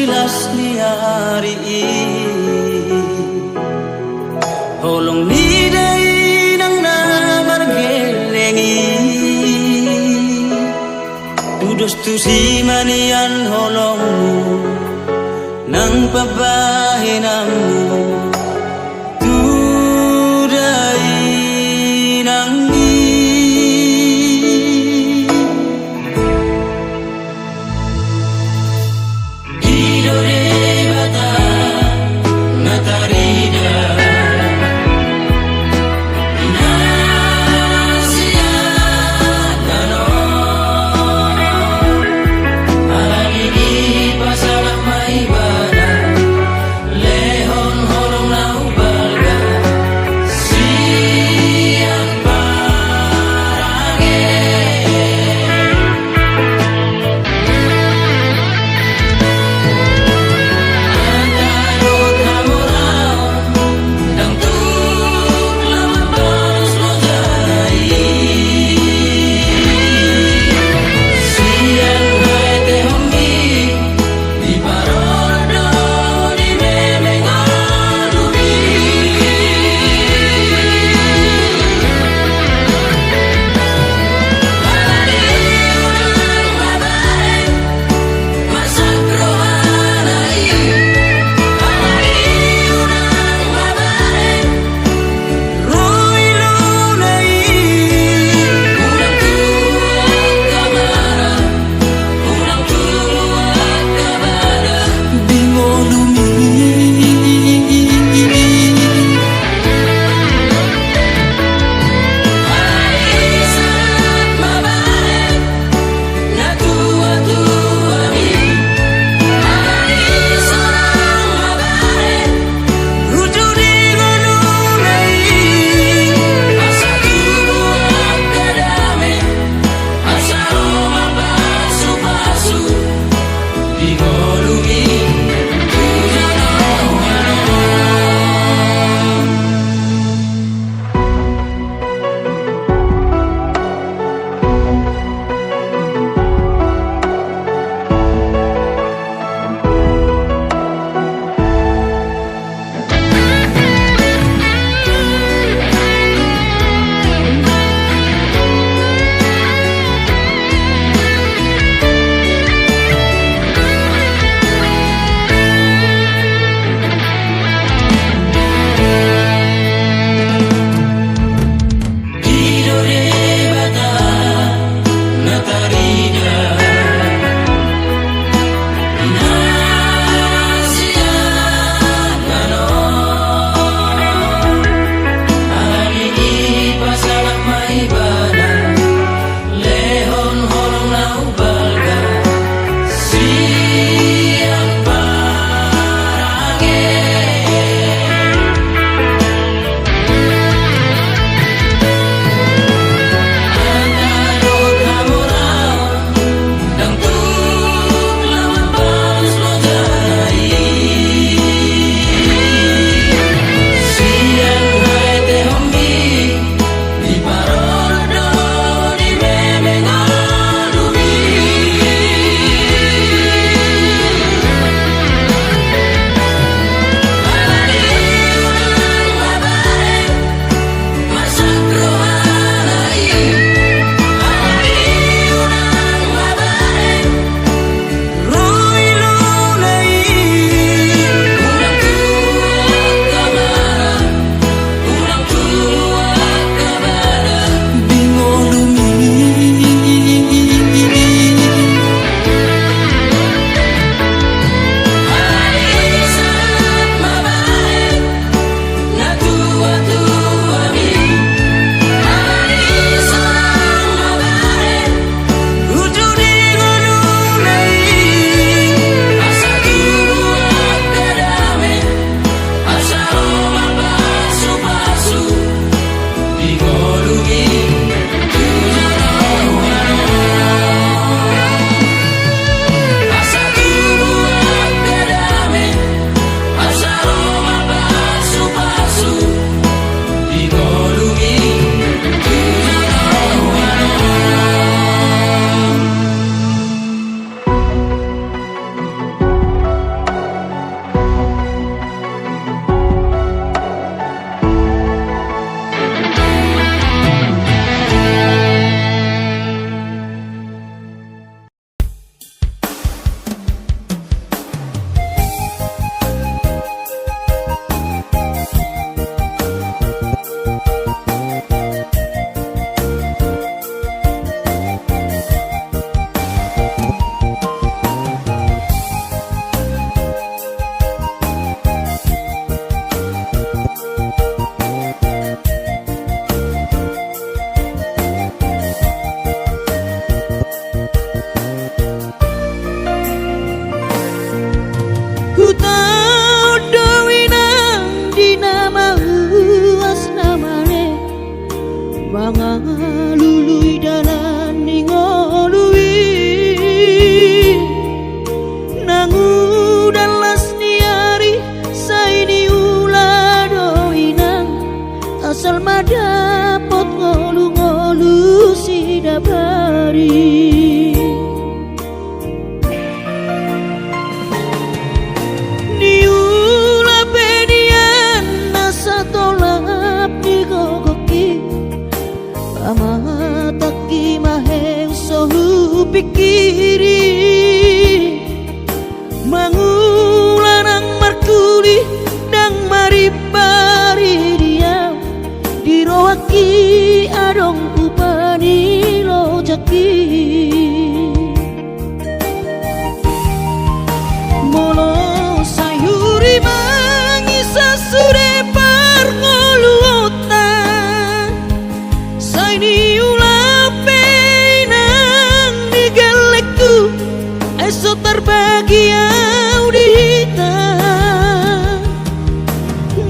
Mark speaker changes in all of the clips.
Speaker 1: silas ni hari holong ni day nang namargelengi tudos tu si manian holongmu nang pabahinammu tuday nang lehon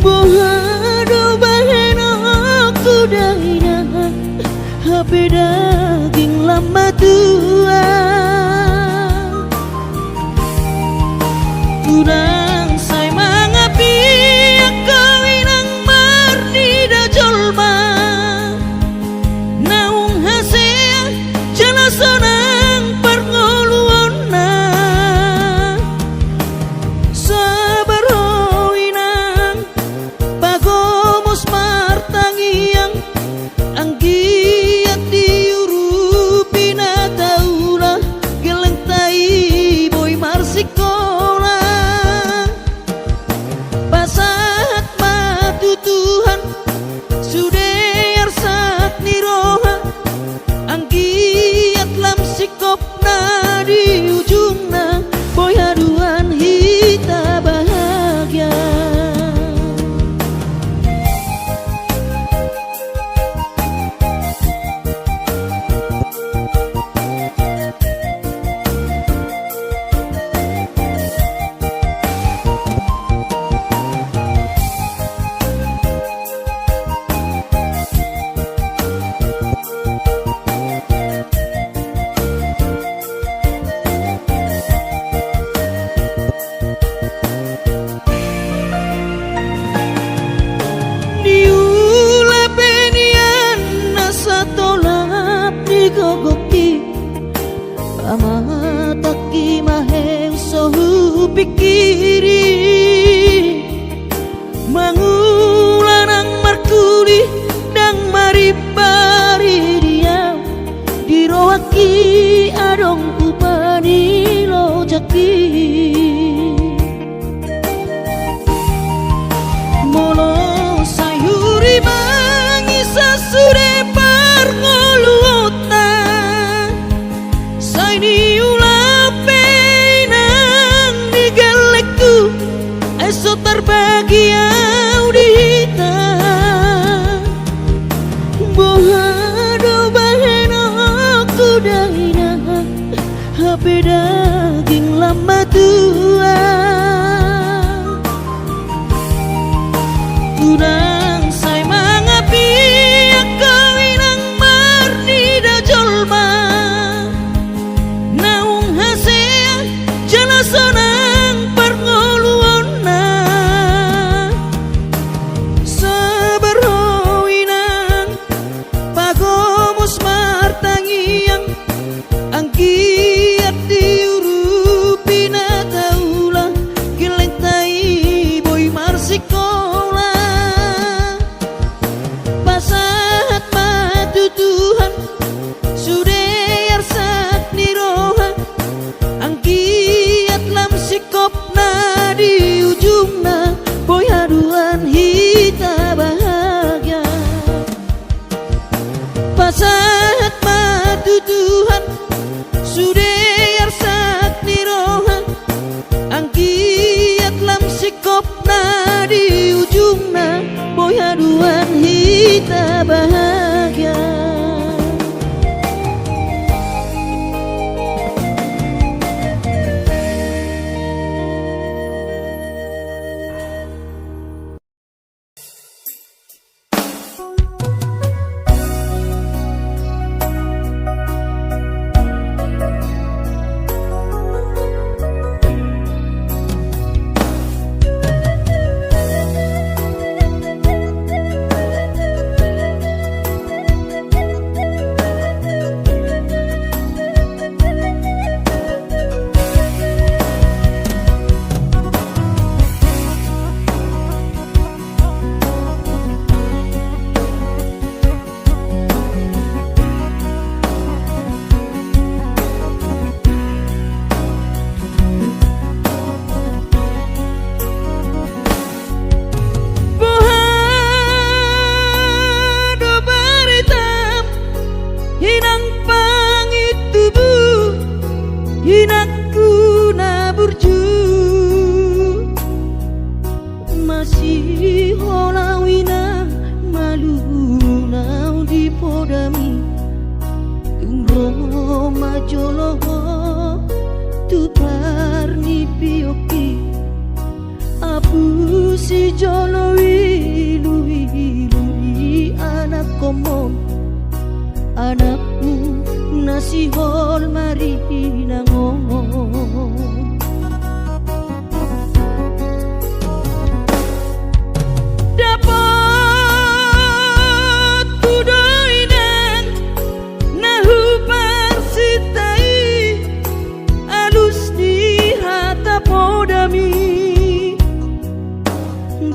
Speaker 2: Bohado baheno kudaina hape daging lama tua kurang say mangapi kau inang marni da jolma naung hasil jelasonang perngoluona sabar hoinang pagomos martangiang anggiat diurupi na taula geleng tai boy marsikola pasat matu Tuhan sudeyar sak niroha anggiat lam sikopna di ujungna boy haduan hita bahagia gogoki pamataki maheng sohu pikiri mangulanang markuli dang maribari dia diroaki adong upani lojaki molo sayuri mangisa sure parngoluota sayni ulape nang digalekku eso terbahagia udita bohado baheno kudaina hape daging lama tua kurang say mangapi kau inang marni da jolma naung hasil jelasonang perngoluona sabar hoinang pagomos martangiang angkiat diurupi na taula geleng tai boy marsikola pasat matu Tuhan sudeyar sak niroha angkiat lam sikopna di ujungna boy haduan hita bahagia pasat matu Tuhan sudeyar sak niroha angkiat lam sikopna di ujungna boy haduan hita bahagia si joloi lui anak komon anakmu nasi hol mari nangon dapat tudoi dan nahu parsitai alus di hata podami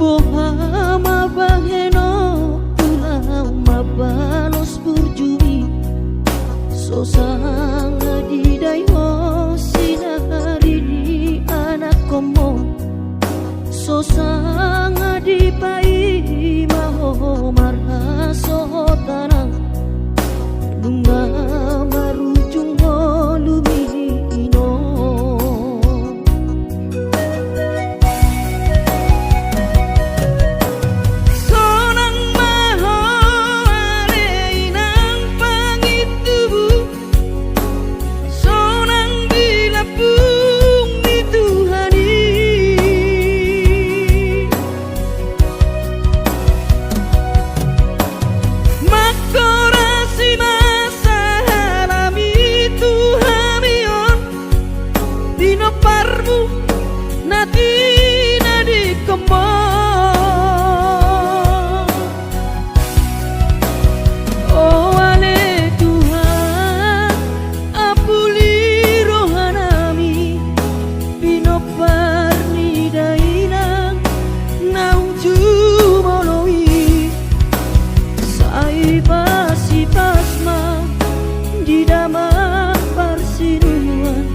Speaker 2: boha mabaheno tulang mabalos burjumi sosang adidai ho sinari di anak komo sosang adipai maho marhaso tanang lunga marujung ho lumino sonang maho aleinang pangitubu sonang dilapung di Tuhani makorasi masa halami Tuhamion dino parmu nati nadi kembang oh ale Tuhan apuli rohanami bino parni dainang nauju moloi sai pasi pasma di daman parsinuan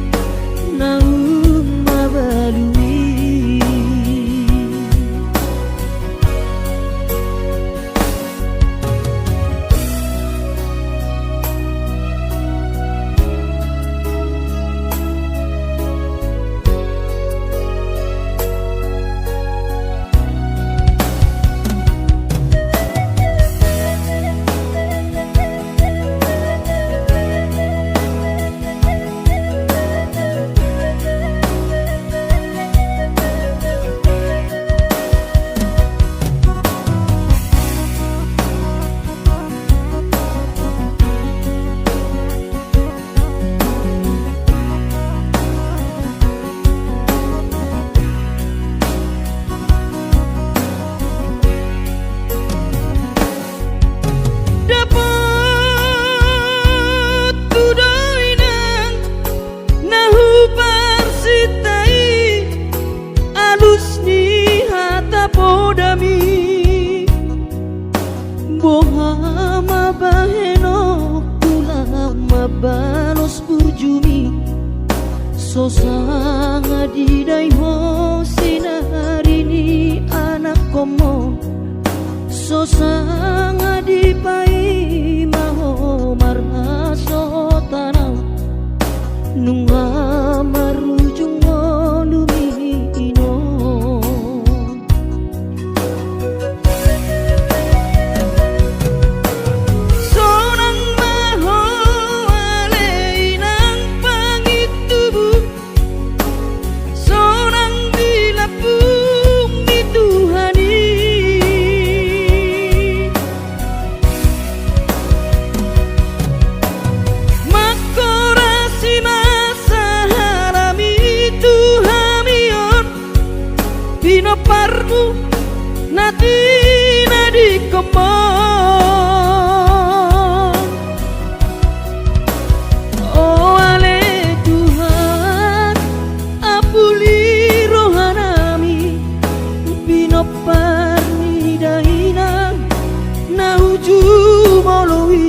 Speaker 2: naum mabalui dapat tudoi nang nahu parsitai alus ni hata podami boha mabaheno tulang mabalos burjumi sosang adidai ho sinari ni anak komo sosang adipai maho marhaso tanang nunga marujung lumino sonang maho aleinang pangitubu sonang dilapung di Tuhani makorasi masa halami Tuhamion bino parmu nati nadi kembang oh ale Tuhan apuli rohanami bino parni dainang nauju moloi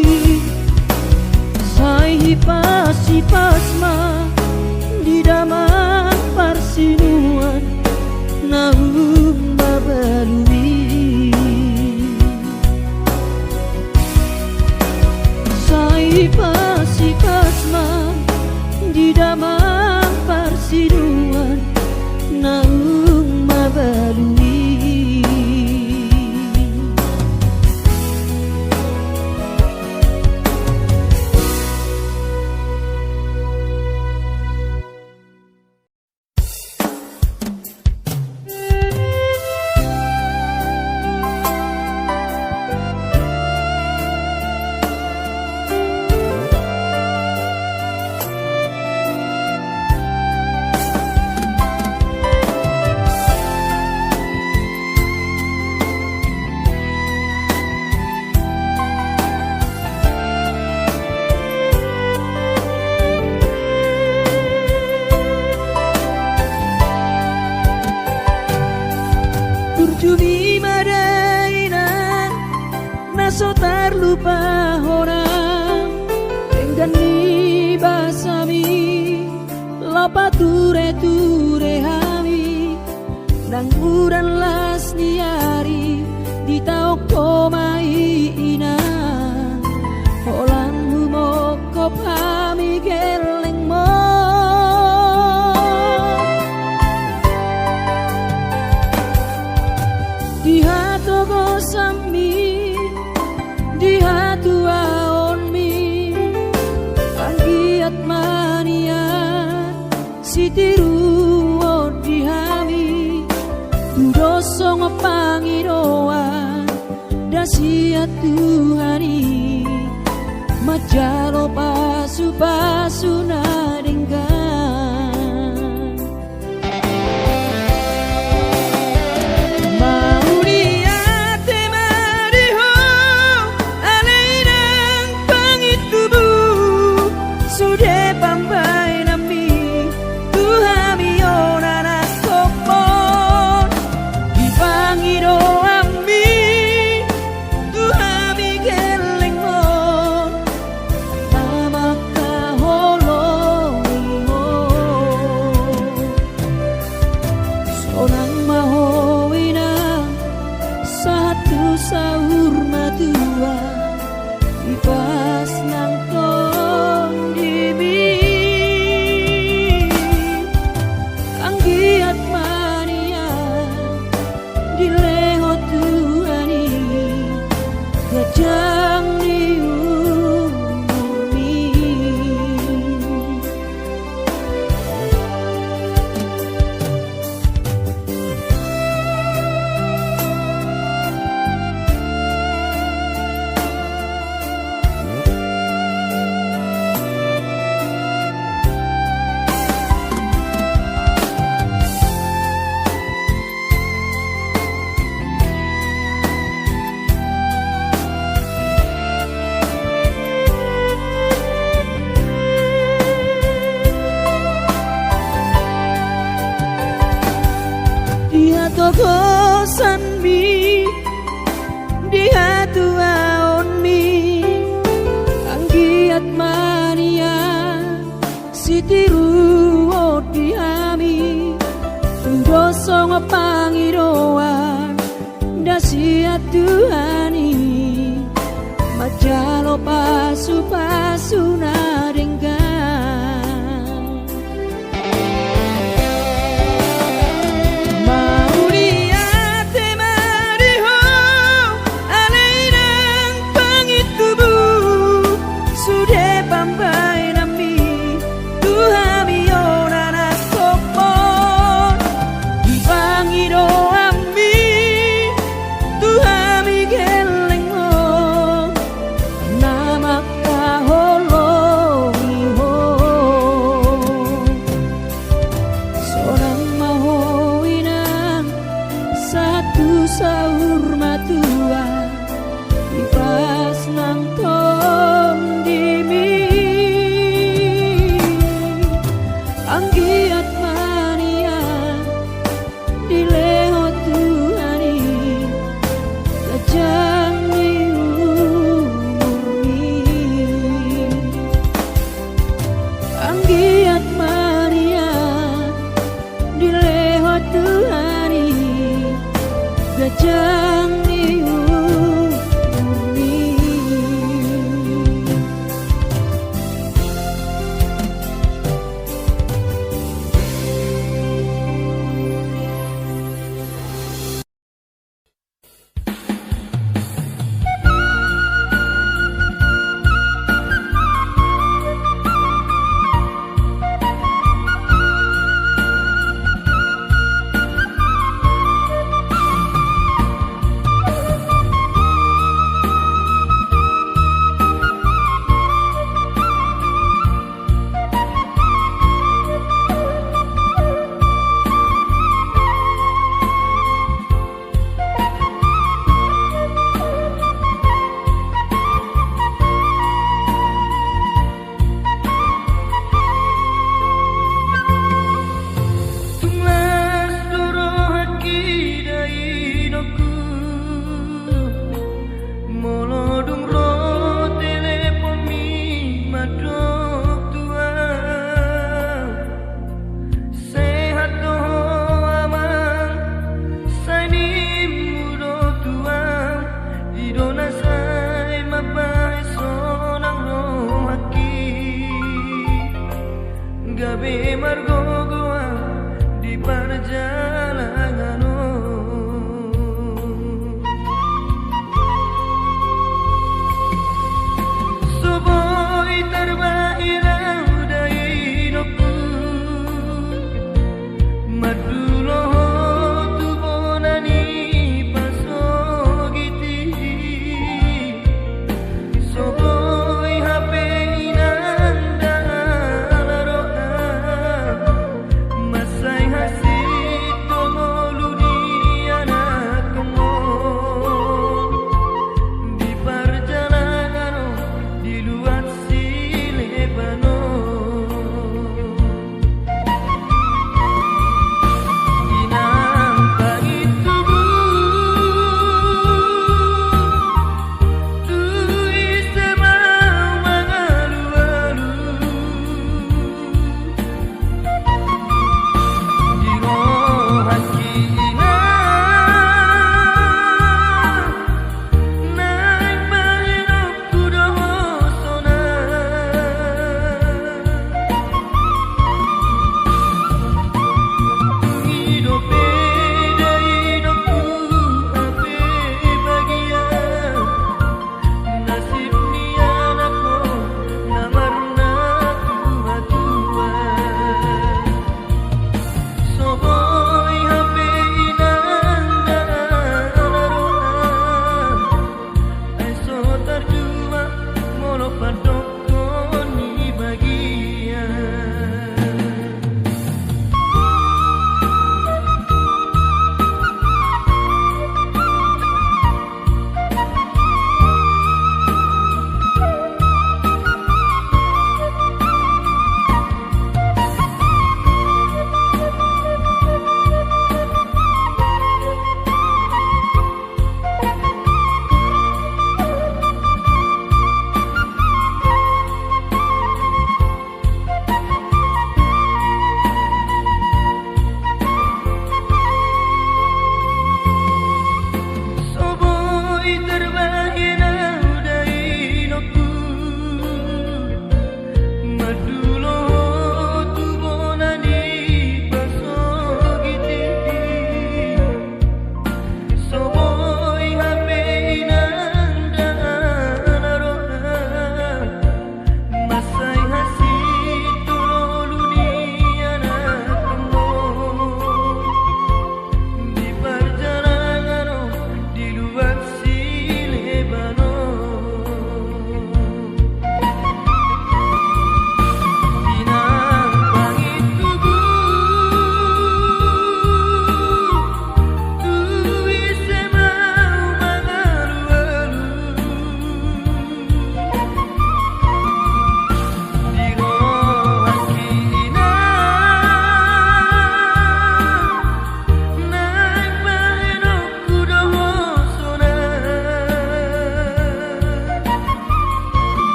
Speaker 2: sai pasi pasma di daman parsinuan naum mabalui pature-ture hami nang uran las niari di tau komai ina holanmu mokop hami geleng mo di hatu gosami di hatu aonmi anggiat mania sitiru di hami doso ngepangiroan dasia Tuhani majalo pasu-pasu nadenggan mau niate mariho alainang pangitubu sudah pambai nami Tuhami onana kopon dipangiro ami Tuhami geleng mo namaka holongi mo sonang mahowina satu sahur matua ipas nang tong dimi anggiat mania dileho Tuhani gajang diumi dia togosan mi dia tuaon mi anggiat mania sitiru di hami doso ngepangiroan dasia Tuhani majalo pasu-pasu nadenggan Namaka holongi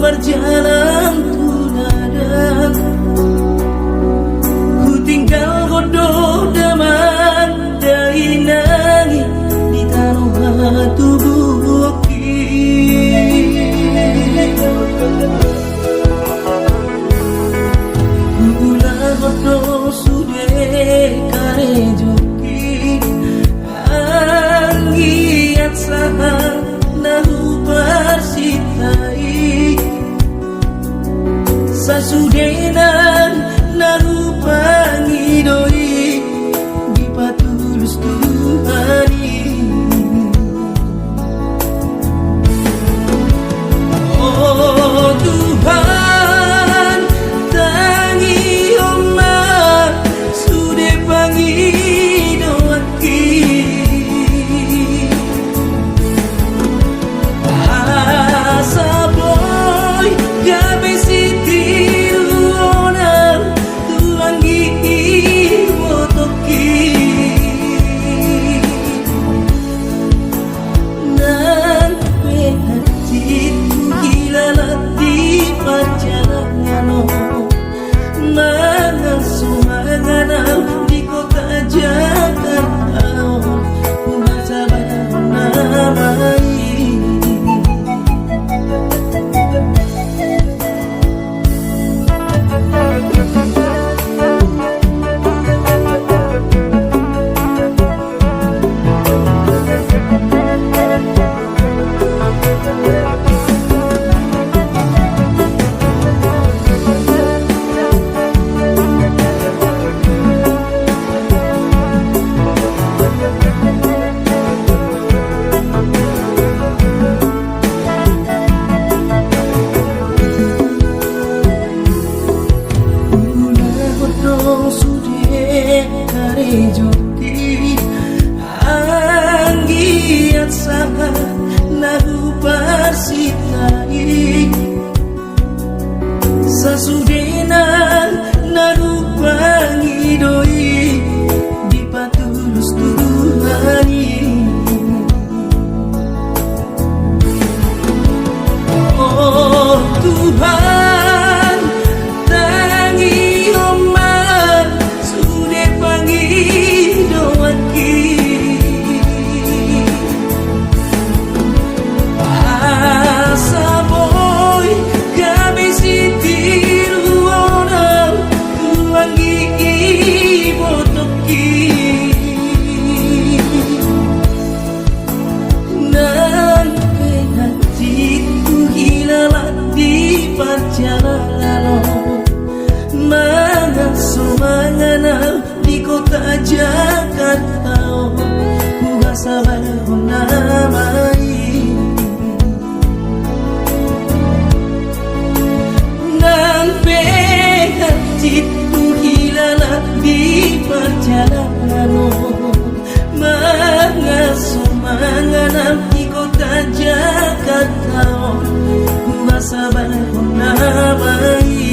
Speaker 1: berjalan tunadan, ku tinggal godoh daman dari nangi di taruh tubuh gula godoh sudah kare joki anggiat sahang nahu persitai sasudenan narupangi doi di patulus Tuhani. Oh Tuhan tangi oma sude pangi doaki asa boy gabe siti di kota Jakarta, masa namai. Joki anggiat saka nahu persitai sasudenan nahu pangidoi di patulus Tuhani. Oh Tuhan tangi oman sude pangi doaki asa boy gabe sitiru orang tuangi botoki nan hatiku hilang di perjalanan mangana di kota Jakarta, ku rasa baru namai. Nampe hatiku hilang di perjalanan, mangana di kota Jakarta, ku rasa baru namai.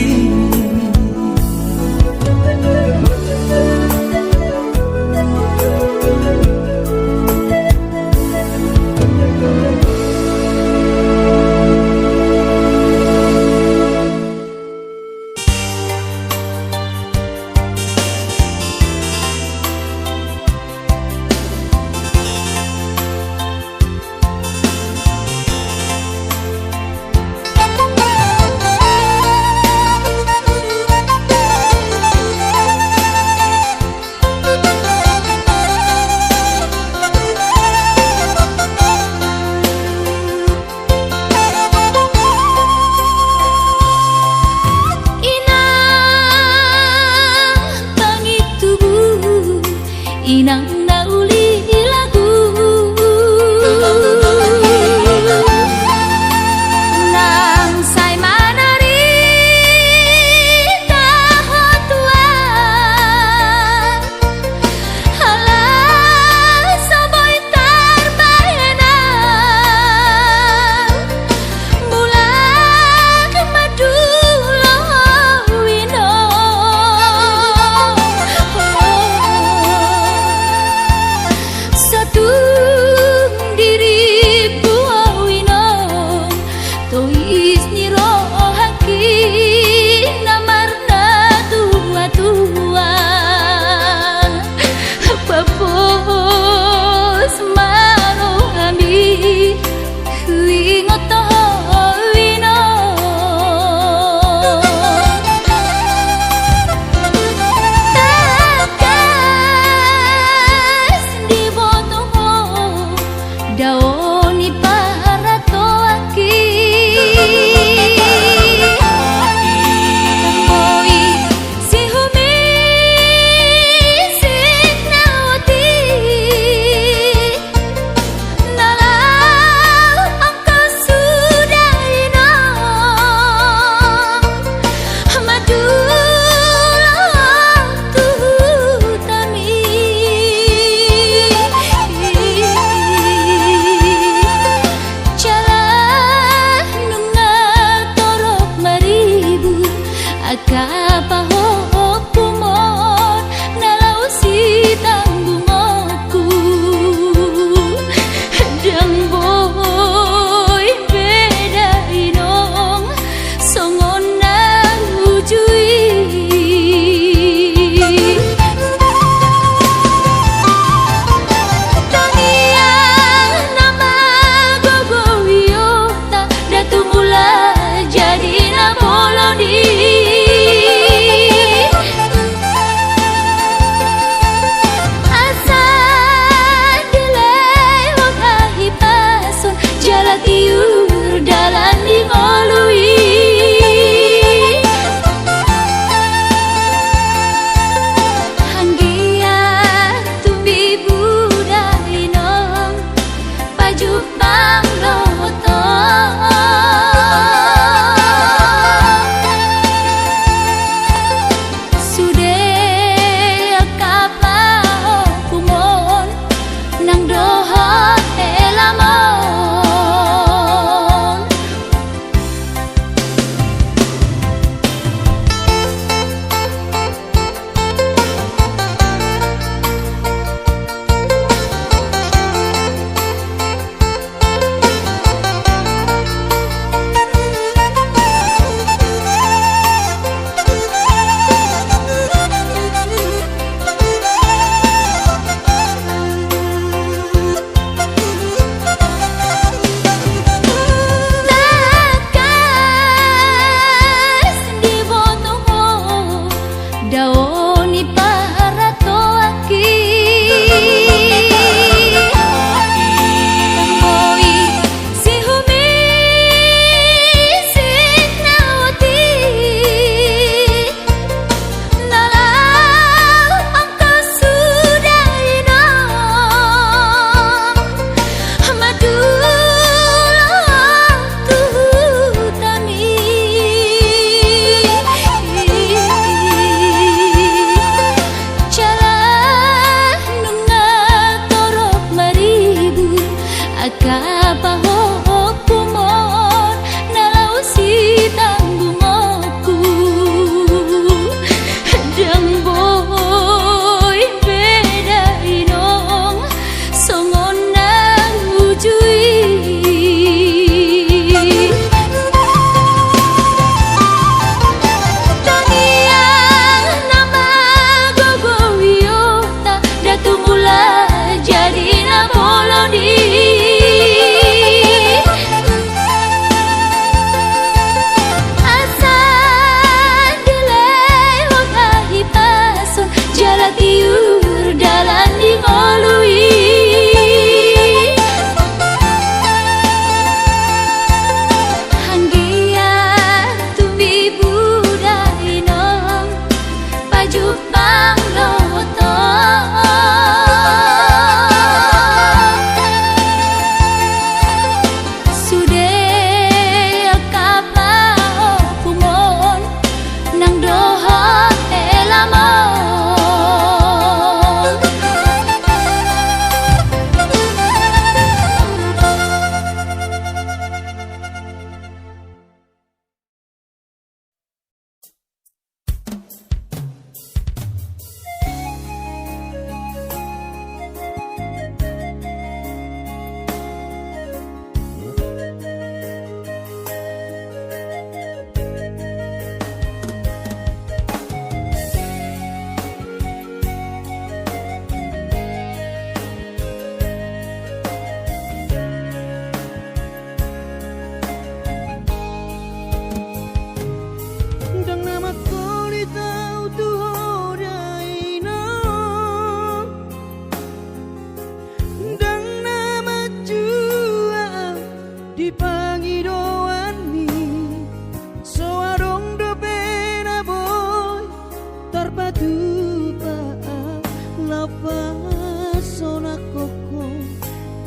Speaker 3: gantung diri buawino tois niro haki namarna tua-tua papos maro ami huingoto wino takas di botoho daoni para toaki Oi si humi sinawati nalau angka sudah ino madulah tami jalan nunga torok maribu akapahok kumon nalau si tanggungoku dang boy beda inong songon nang ujui Taniang nama gogo wiyota datu mula jadi na boloni asa delay wakahi pason jala tiur dalan di ngolui hanggia tumbi budayno pajuk pangloto sude akapao kumon nang dohot elamon takas di botoho daoni para toaki Oi si humi sinawati nalau angka sudah ino madulah tami jalan nunga torok maribu akapahok kumon nalau si tanggungoku dang boy beda inong songon nang ujui Taniang nama gogo wiyota datu mula jadi na boloni asa delay wakahi pason jala tiur dalan di ngolui hanggia tumbi budayno pajuk pangloto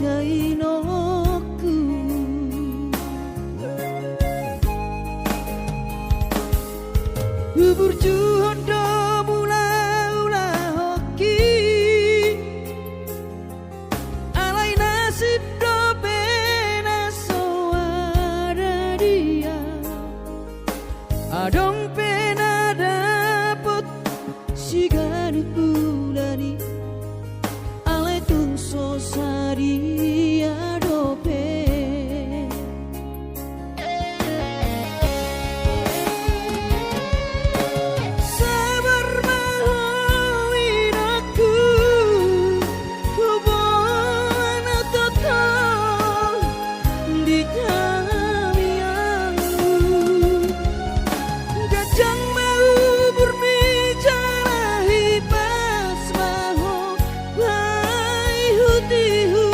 Speaker 1: kainoku Bubur juhondo mula-ula hoki Alai nasib do pena soara dia Adong pena dapet sigari bulani Alai tung sosari adope Sabar mahuin aku Hubungan total di kami aku Gajang mau berbicara Hipas mahu baik hutihu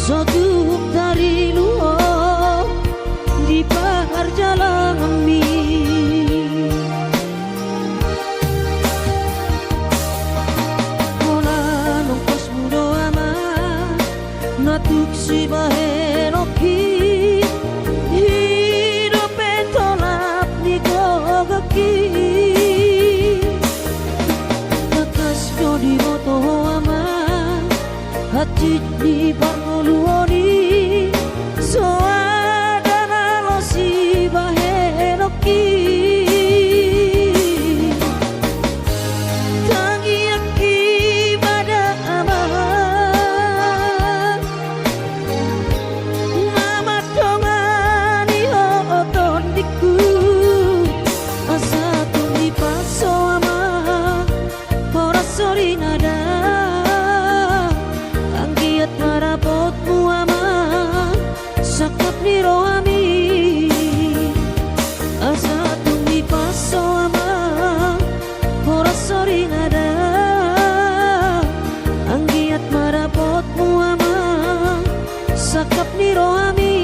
Speaker 1: Soduk dari luar di perjalanan mi Kona nongkos mudo ama natuk si bahenoki hidup entolap di gogaki Kakas di moto ama hati di barnoluoni soadana lo si bahenoki tangi aki pada ama mama tongani oton diku asa tundi paso ama ora sori nada anggiat marapotmu ama sakap niro ami asa tundi paso ama ora sori nada anggiat marapotmu ama sakap niro ami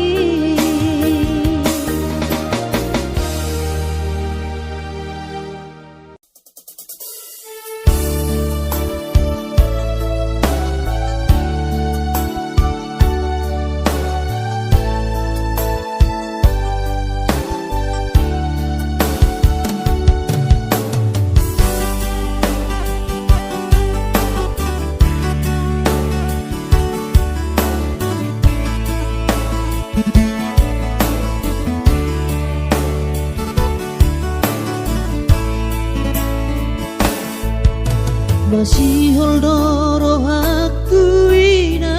Speaker 1: masih holdoro aku ina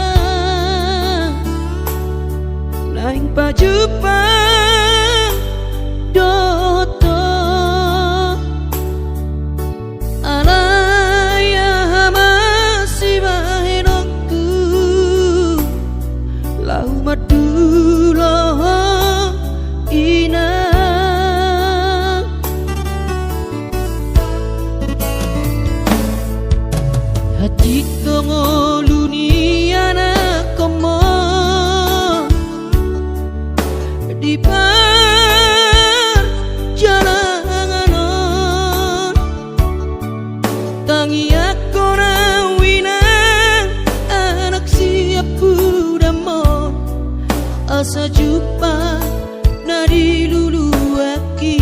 Speaker 1: lain pajupang doto alaya masih bahenokku lau madulo ina hati tongoluni anak komo di perjalanan tangi aku nawina anak siap budamon asa jumpa nadi lulu aki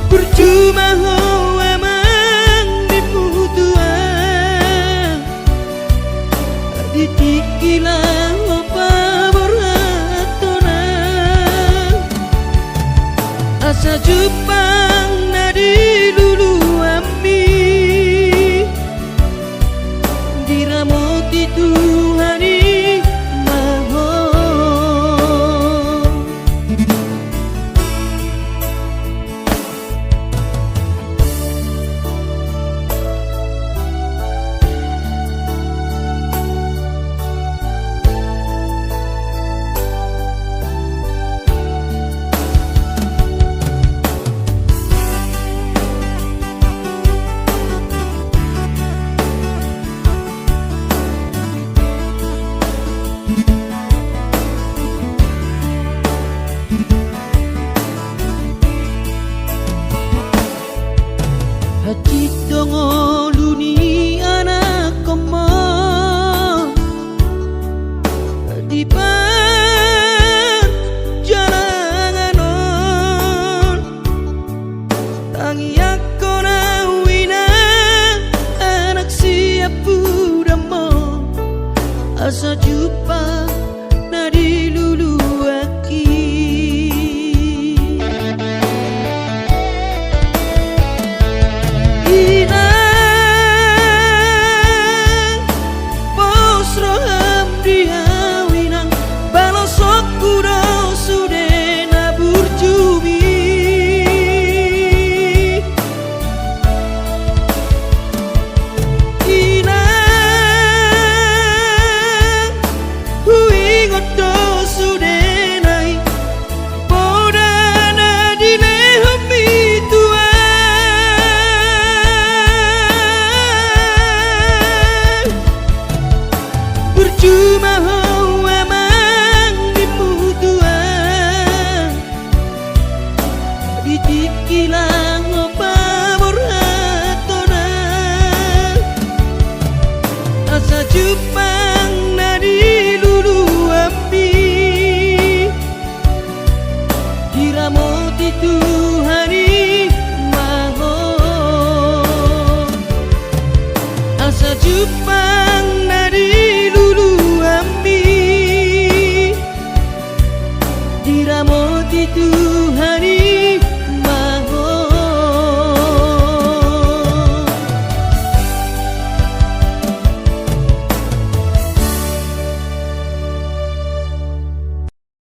Speaker 1: Percuma ho amang diputuan ditikilah opa beratona asa jupang nadi lulu ami diramoti Tuhani maho Titikilang pamor hatona asa Jepang nadi lulu ambi diramoti Tuhani maho asa Jepang nadi lulu ambi diramoti Tuhani